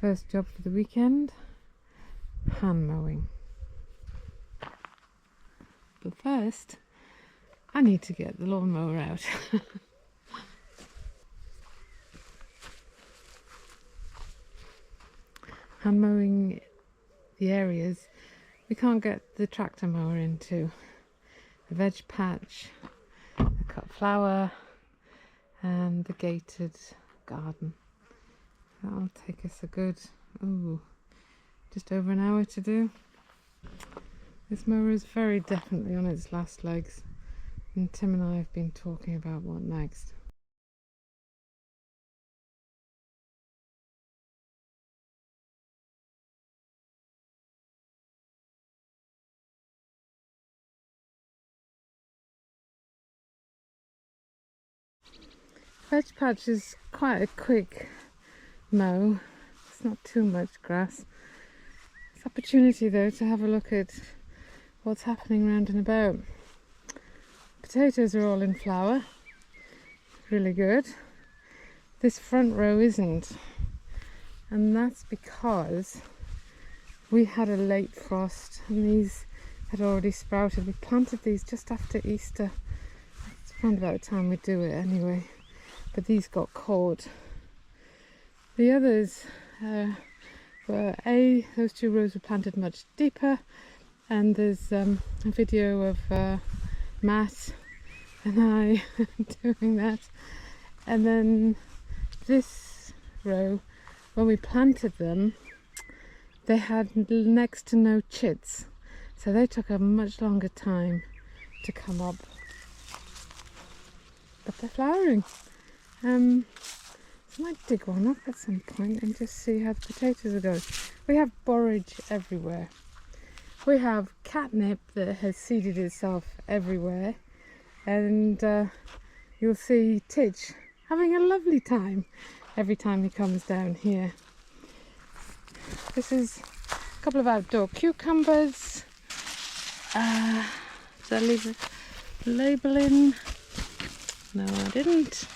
First job for the weekend, hand mowing. But first, I need to get the lawnmower out. Hand mowing the areas we can't get the tractor mower into. The veg patch, the cut flower, and the gated garden. That'll take us a good, just over an hour to do. This mower is very definitely on its last legs, and Tim and I have been talking about what next. Veg patch is quite a quick mow. It's not too much grass. It's opportunity though to have a look at what's happening round and about. Potatoes are all in flower, really good. This front row isn't, and that's because we had a late frost and these had already sprouted. We planted these just after Easter. It's around about the time we do it anyway, but these got caught. The others were those two rows were planted much deeper, and there's a video of Matt and I doing that. And then this row, when we planted them, they had next to no chits, so they took a much longer time to come up, but they're flowering. So I might dig one up at some point and just see how the potatoes are going. We have borage everywhere. We have catnip that has seeded itself everywhere, and you'll see Titch having a lovely time every time he comes down here. This is a couple of outdoor cucumbers. Did I leave a label in? No, I didn't.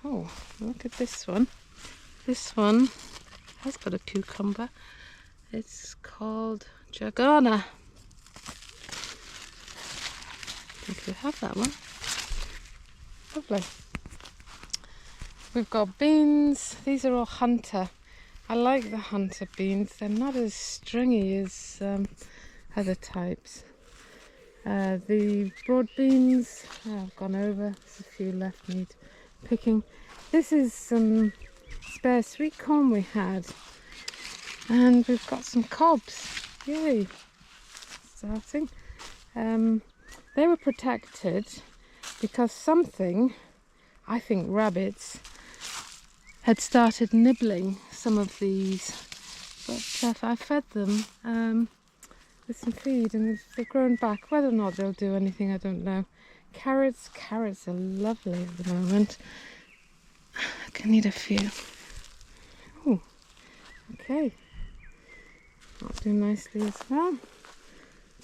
Oh, look at this one. This one has got a cucumber. It's called Jagana. I think we have that one. Lovely. We've got beans. These are all hunter. I like the hunter beans. They're not as stringy as other types. The broad beans I've gone over. There's a few left need picking. This is some spare sweet corn we had, and we've got some cobs. Yay! Starting. They were protected because something, I think rabbits, had started nibbling some of these, but I fed them with some feed and they've grown back. Whether or not they'll do anything, I don't know. Carrots are lovely at the moment. I can eat a few. Oh, okay. That'll do nicely as well.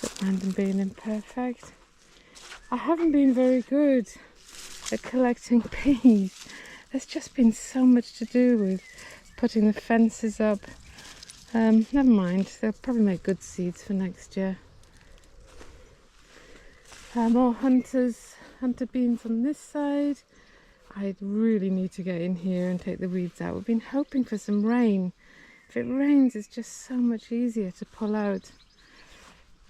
Don't mind them being imperfect. I haven't been very good at collecting peas. There's just been so much to do with putting the fences up. Never mind, they'll probably make good seeds for next year. More hunter beans on this side. I really need to get in here and take the weeds out. We've been hoping for some rain. If it rains, it's just so much easier to pull out.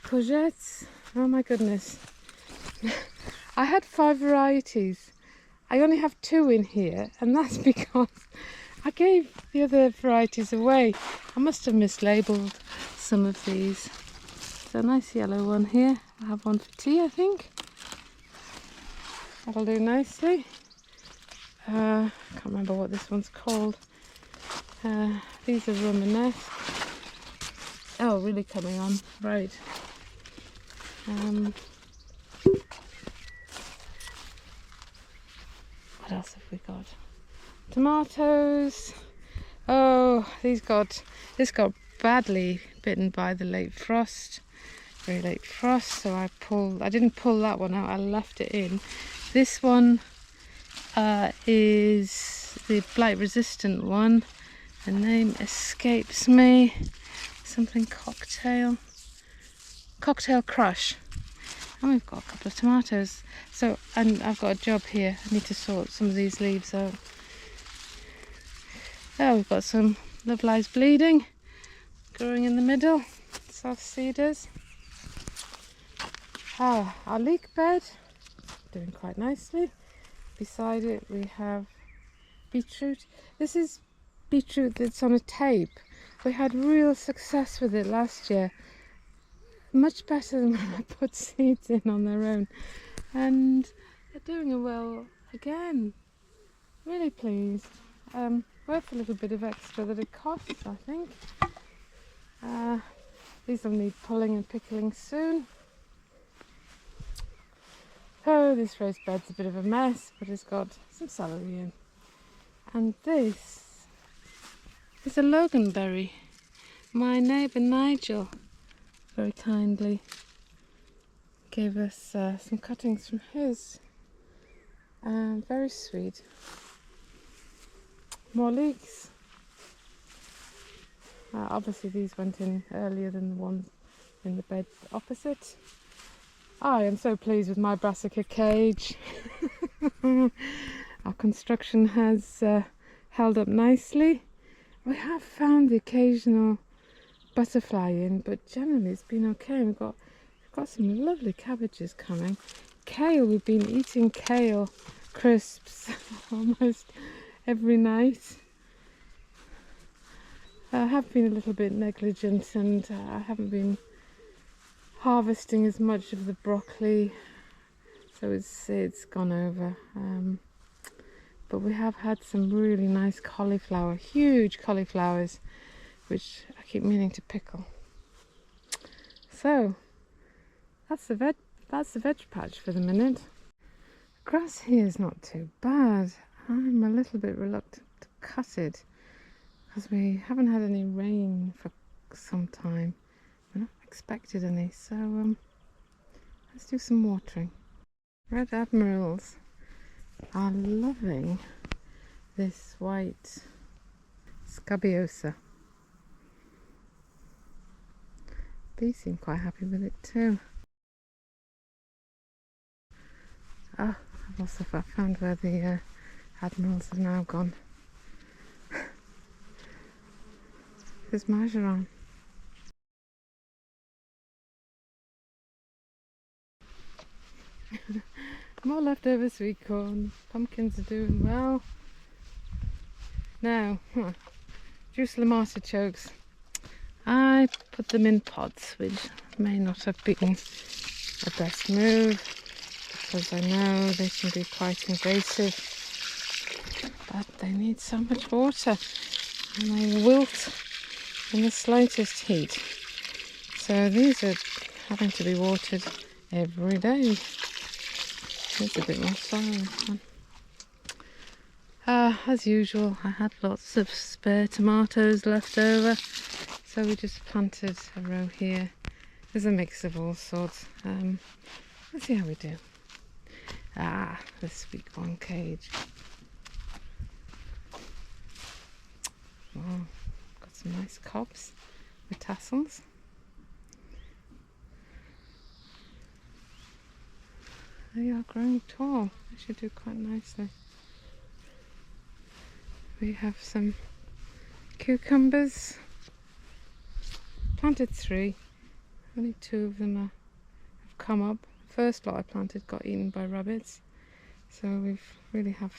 Courgettes, oh my goodness. I had 5 varieties. I only have 2 in here, and that's because I gave the other varieties away. I must have mislabeled some of these. There's a nice yellow one here. I have one for tea, I think. That'll do nicely. I can't remember what this one's called. These are romanesque. Oh, really coming on. Right. What else have we got? Tomatoes. Oh, this got badly bitten by the late frost. Very late frost, so I didn't pull that one out, I left it in. This one is the blight resistant one. The name escapes me. Something cocktail crush. And we've got a couple of tomatoes. So, and I've got a job here. I need to sort some of these leaves out. Oh, we've got some Love Lies Bleeding growing in the middle. Soft cedars. Our leek bed doing quite nicely. Beside it we have beetroot. This is beetroot that's on a tape. We had real success with it last year. Much better than when I put seeds in on their own. And they're doing well again. Really pleased. Worth a little bit of extra that it costs, I think. These will need pulling and pickling soon. Oh, this raised bed's a bit of a mess, but it's got some celery in. And this is a loganberry. My neighbour Nigel very kindly gave us some cuttings from his. Very sweet. More leeks. Obviously these went in earlier than the ones in the bed opposite. I am so pleased with my brassica cage. Our construction has held up nicely. We have found the occasional butterfly in, but generally it's been okay. We've got some lovely cabbages coming. Kale, we've been eating kale crisps almost every night. I have been a little bit negligent and I haven't been harvesting as much of the broccoli, so it's gone over. But we have had some really nice cauliflower, huge cauliflowers, which I keep meaning to pickle. So that's the veg patch for the minute. Grass here is not too bad. I'm a little bit reluctant to cut it because we haven't had any rain for some time. We're not expected any, so let's do some watering. Red admirals are loving this white scabiosa. Bees seem quite happy with it too. I've also found where the admirals have now gone. There's marjoram. More leftover sweet corn. Pumpkins are doing well. Now, juice lemon artichokes. I put them in pots, which may not have been the best move because I know they can be quite invasive, but they need so much water and they wilt in the slightest heat. So these are having to be watered every day. It's a bit more soil in this one. As usual, I had lots of spare tomatoes left over, so we just planted a row here. There's a mix of all sorts. Let's see how we do. The sweet corn cage. Wow, got some nice cobs with tassels. They are growing tall. They should do quite nicely. We have some cucumbers. Planted 3. Only 2 of them have come up. The first lot I planted got eaten by rabbits, so we've really have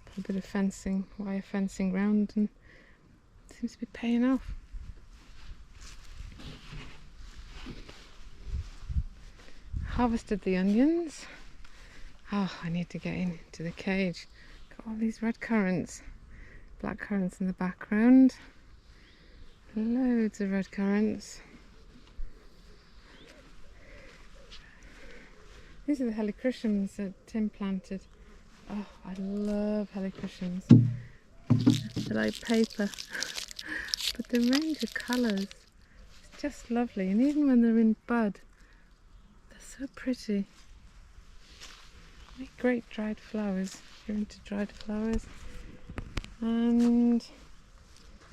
put a bit of fencing, wire fencing round, and it seems to be paying off. Harvested the onions. I need to get into the cage. Got all these red currants, black currants in the background. Loads of red currants. These are the helichrysums that Tim planted. Oh, I love helichrysums. They're like paper. But the range of colours is just lovely. And even when they're in bud, they're so pretty. Great dried flowers, if you're into dried flowers. And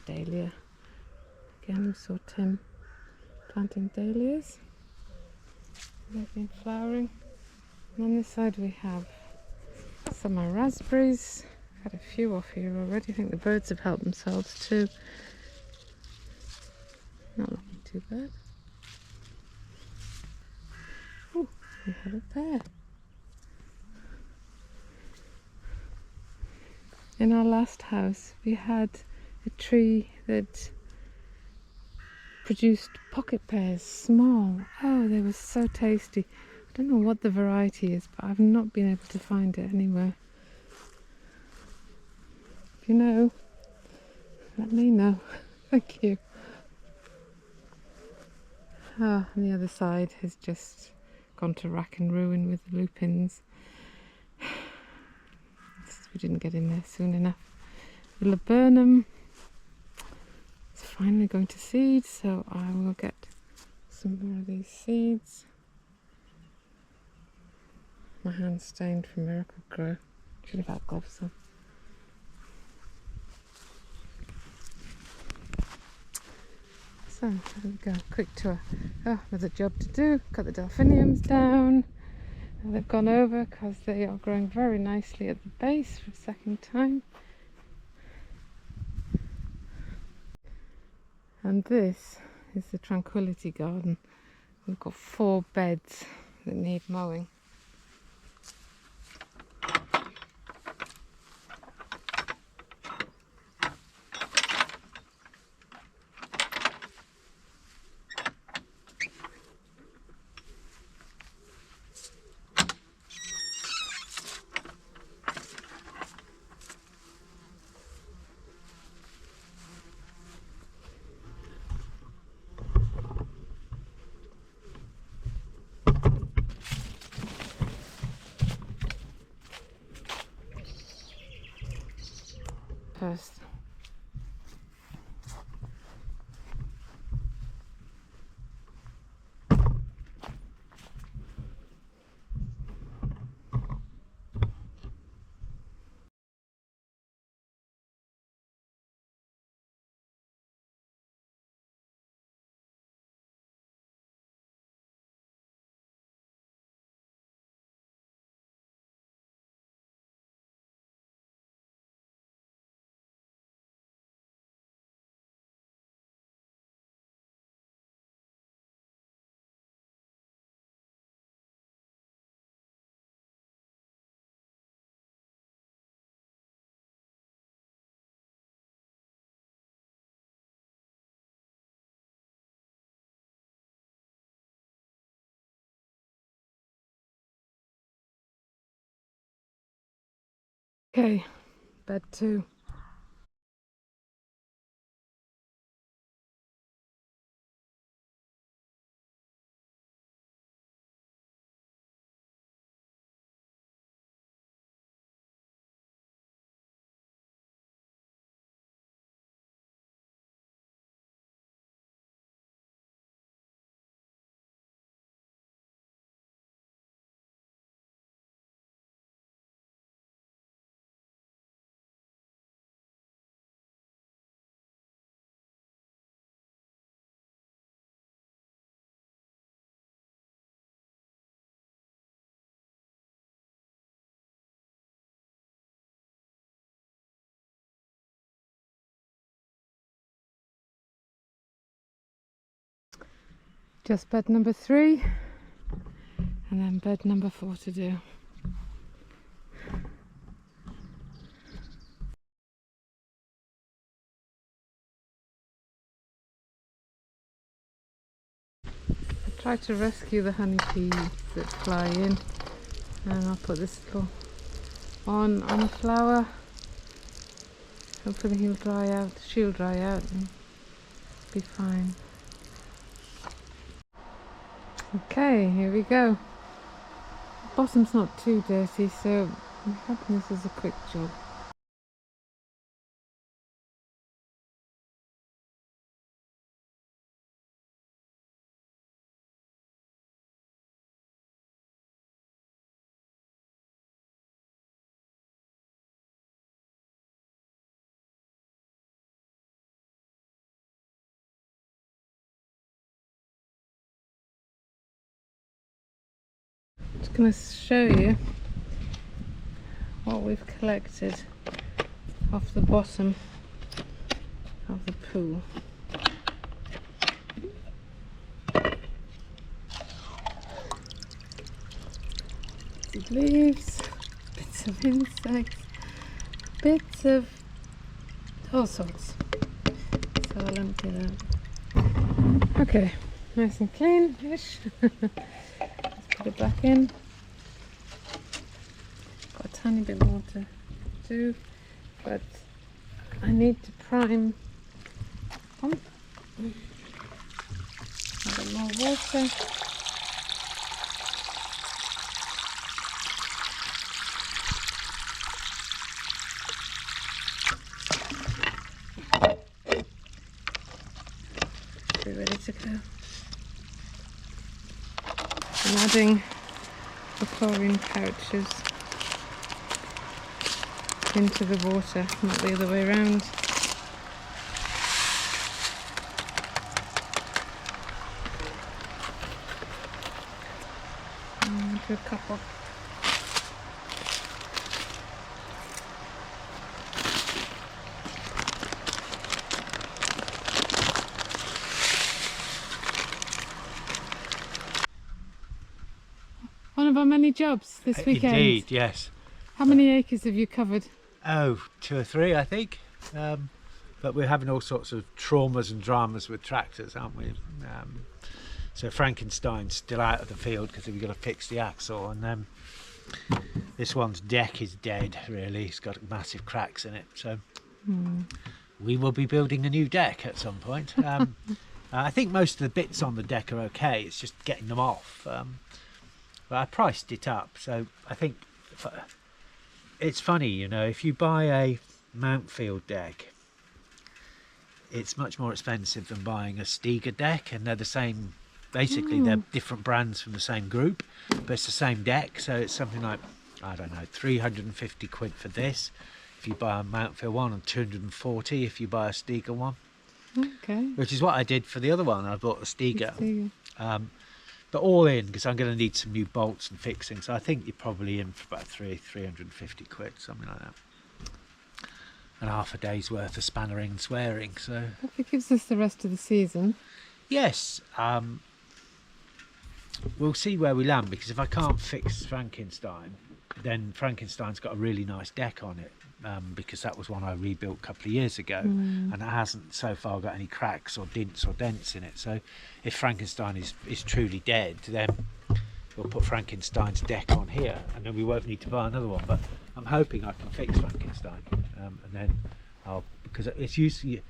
dahlia. Again, we saw Tim planting dahlias. They've been flowering. And on this side we have some of my raspberries. I've had a few off here already. I think the birds have helped themselves too. Not looking too bad. Oh, we have a pear. In our last house we had a tree that produced pocket pears, small. Oh, they were so tasty. I don't know what the variety is, but I've not been able to find it anywhere. If you know, let me know. Thank you. Ah, and the other side has just gone to rack and ruin with the lupins. We didn't get in there soon enough. The laburnum is finally going to seed, so I will get some more of these seeds. My hand's stained from Miracle Grow. Should have had gloves on. So, there we go, quick tour. Oh, there's a job to do. Cut the delphiniums down. And they've gone over because they are growing very nicely at the base for a second time. And this is the Tranquility Garden. We've got 4 beds that need mowing. First. Okay, bed 2. Just bed number 3, and then bed number 4 to do. I tried to rescue the honeybees that fly in, and I'll put this little on the flower. Hopefully he'll dry out, she'll dry out and be fine. Okay, here we go. Bottom's not too dirty, so I'm hoping this is a quick job. going to show you what we've collected off the bottom of the pool. Leaves, bits of insects, bits of all sorts. So I'll empty that. Okay, nice and clean-ish. Let's put it back in. Got a tiny bit more to do, but I need to prime the pump. A bit more water. Ready to go. I'm adding the chlorine pouches into the water, not the other way around. Do a couple. One of our many jobs this weekend. Indeed, yes. How many acres have you covered? Oh, 2 or 3, I think. But we're having all sorts of traumas and dramas with tractors, aren't we? So Frankenstein's still out of the field because we've got to fix the axle, and this one's deck is dead, really. It's got massive cracks in it. So we will be building a new deck at some point. I think most of the bits on the deck are okay. It's just getting them off. But I priced it up, so I think it's funny, you know, if you buy a Mountfield deck, it's much more expensive than buying a Stiga deck, and they're the same, basically they're different brands from the same group, but it's the same deck, so it's something like, I don't know, 350 quid for this if you buy a Mountfield one, and 240 if you buy a Stiga one. Okay. Which is what I did for the other one. I bought a Stiga. But all in, because I'm going to need some new bolts and fixing, so I think you're probably in for about 350 quid, something like that. And half a day's worth of spannering and swearing. So it gives us the rest of the season. Yes, we'll see where we land, because if I can't fix Frankenstein, then Frankenstein's got a really nice deck on it, because that was one I rebuilt a couple of years ago, and it hasn't so far got any cracks or dints or dents in it. So if Frankenstein is truly dead, then we'll put Frankenstein's deck on here, and then we won't need to buy another one. But I'm hoping I can fix Frankenstein, and then because it's usually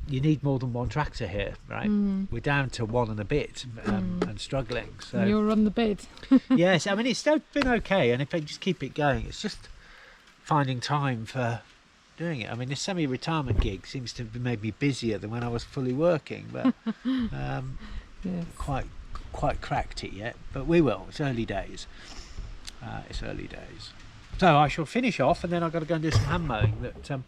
you need more than one tractor here, right? We're down to 1 and a bit, and struggling. So you're on the bed. Yes, I mean, it's still been okay, and if I just keep it going, it's just finding time for doing it. I mean, this semi-retirement gig seems to have made me busier than when I was fully working, but Yes. quite cracked it yet, but we will. It's early days. So I shall finish off, and then I've got to go and do some hand mowing that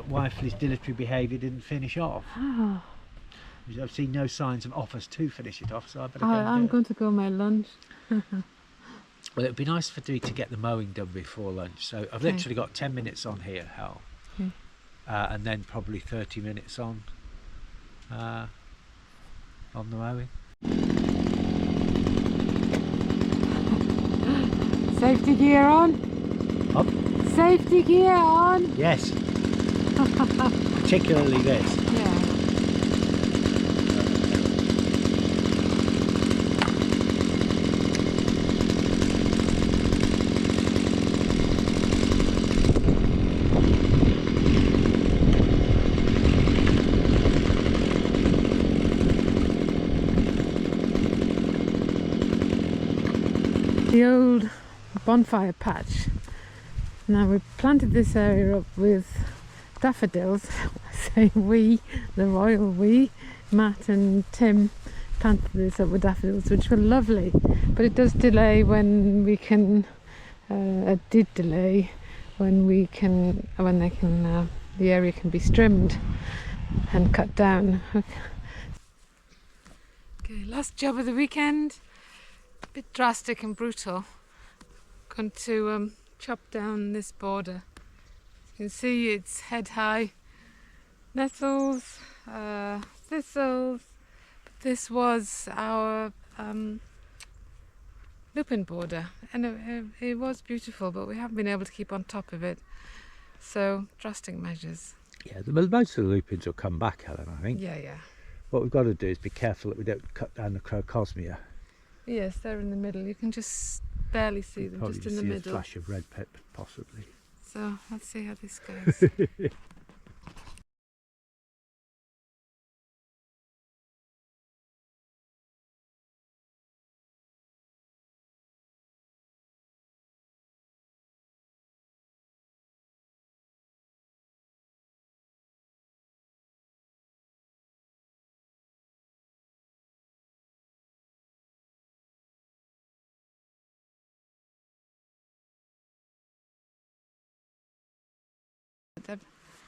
Wifely's dilatory behaviour didn't finish off. I've seen no signs of offers to finish it off, so I better go. I'm going to go my lunch. Well, it'd be nice for me to get the mowing done before lunch. So I've literally got 10 minutes on here, Hal, and then probably 30 minutes on the mowing. Safety gear on. Up. Safety gear on. Yes. Particularly this. Yeah. The old bonfire patch. Now we planted this area up with daffodils. I say we, the royal we, Matt and Tim planted this up with daffodils, which were lovely, but it does delay when we can the area can be trimmed and cut down. Okay, last job of the weekend. A bit drastic and brutal. going to chop down this border. You can see it's head high nettles, thistles. This was our lupin border, and it was beautiful, but we haven't been able to keep on top of it, so drastic measures. Yeah, most of the lupins will come back, Helen, I think. Yeah. What we've got to do is be careful that we don't cut down the crocosmia. Yes, they're in the middle. You can just barely see them, Probably just in the see middle. a flash of red pepper, possibly. So let's see how this goes.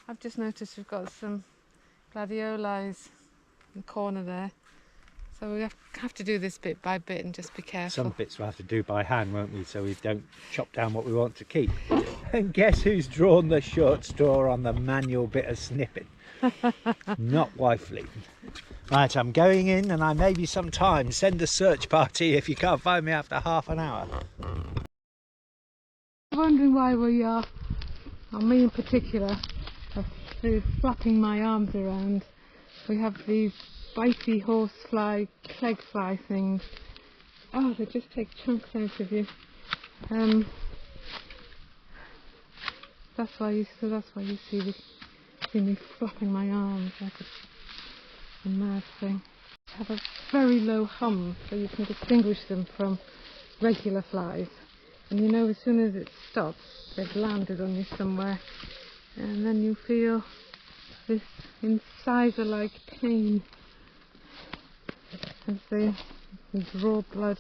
I've just noticed we've got some gladioli in the corner there, so we have to do this bit by bit and just be careful. Some bits we'll have to do by hand, won't we, so we don't chop down what we want to keep. And guess who's drawn the short straw on the manual bit of snipping? Not wifely. Right, I'm going in, and I may be some time. Send a search party if you can't find me after half an hour. Wondering why we are, or me in particular, are flapping my arms around. We have these bitey horsefly, clegfly things. Oh, they just take chunks out of you. That's why you see me flapping my arms like a mad thing. They have a very low hum, so you can distinguish them from regular flies. And you know as soon as it stops, they've landed on you somewhere. And then you feel this incisor-like pain as they draw blood,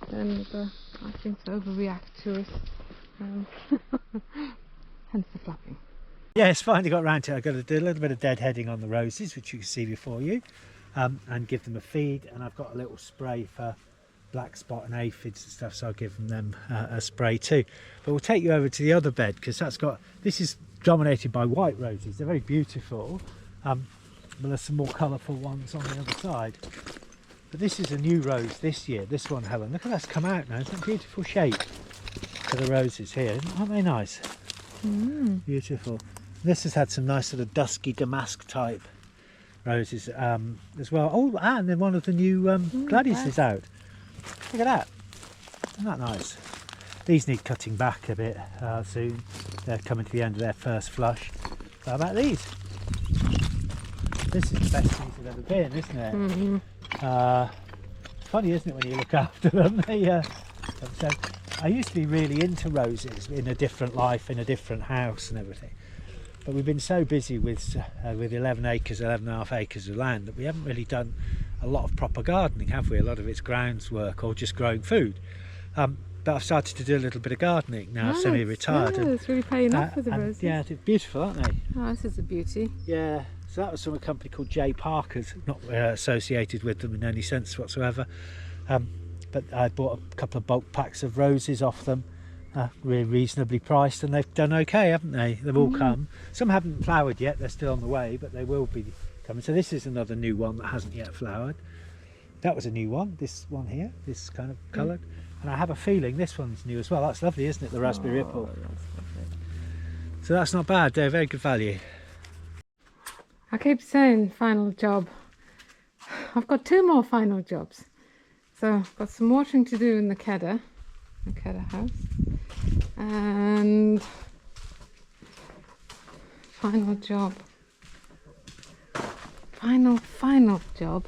and I think they overreact to it. Hence the flapping. Yes, finally got round to it. I've got to do a little bit of deadheading on the roses, which you can see before you, and give them a feed. And I've got a little spray for black spot and aphids and stuff, so I'll give them a spray too. But we'll take you over to the other bed, because this is dominated by white roses. They're very beautiful, but there's some more colourful ones on the other side. But this is a new rose this year, this one, Helen. Look at that's come out now. It's a beautiful shape for the roses here. Aren't they nice? Beautiful. This has had some nice sort of dusky damask type roses as well. Oh, and then one of the new gladius is out. Look at that. Isn't that nice? These need cutting back a bit soon. They're coming to the end of their first flush. How about these? This is the best things they've ever been, isn't it? Funny, isn't it, when you look after them? So I used to be really into roses in a different life, in a different house and everything. But we've been so busy with 11 acres, 11.5 acres of land that we haven't really done a lot of proper gardening, have we? A lot of it's grounds work or just growing food. But I've started to do a little bit of gardening now, semi-retired. Yeah, it's really paying off with the roses. Yeah, they're beautiful, aren't they? Oh, this is a beauty. Yeah, so that was from a company called J. Parker's, not associated with them in any sense whatsoever. But I bought a couple of bulk packs of roses off them, really reasonably priced, and they've done okay, haven't they? They've all come. Some haven't flowered yet, they're still on the way, but they will be coming. So this is another new one that hasn't yet flowered. That was a new one, this one here, this kind of coloured. And I have a feeling this one's new as well. That's lovely, isn't it? The raspberry ripple. That's lovely. So that's not bad, they're very good value. I keep saying final job. I've got 2 more final jobs. So I've got some watering to do in the Kedda house. And final job. Final job.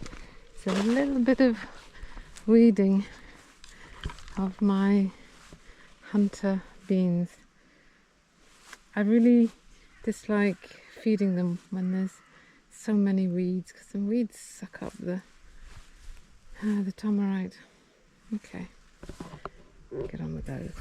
So a little bit of weeding of my hunter beans. I really dislike feeding them when there's so many weeds, because the weeds suck up the tamarite. Okay, get on with those.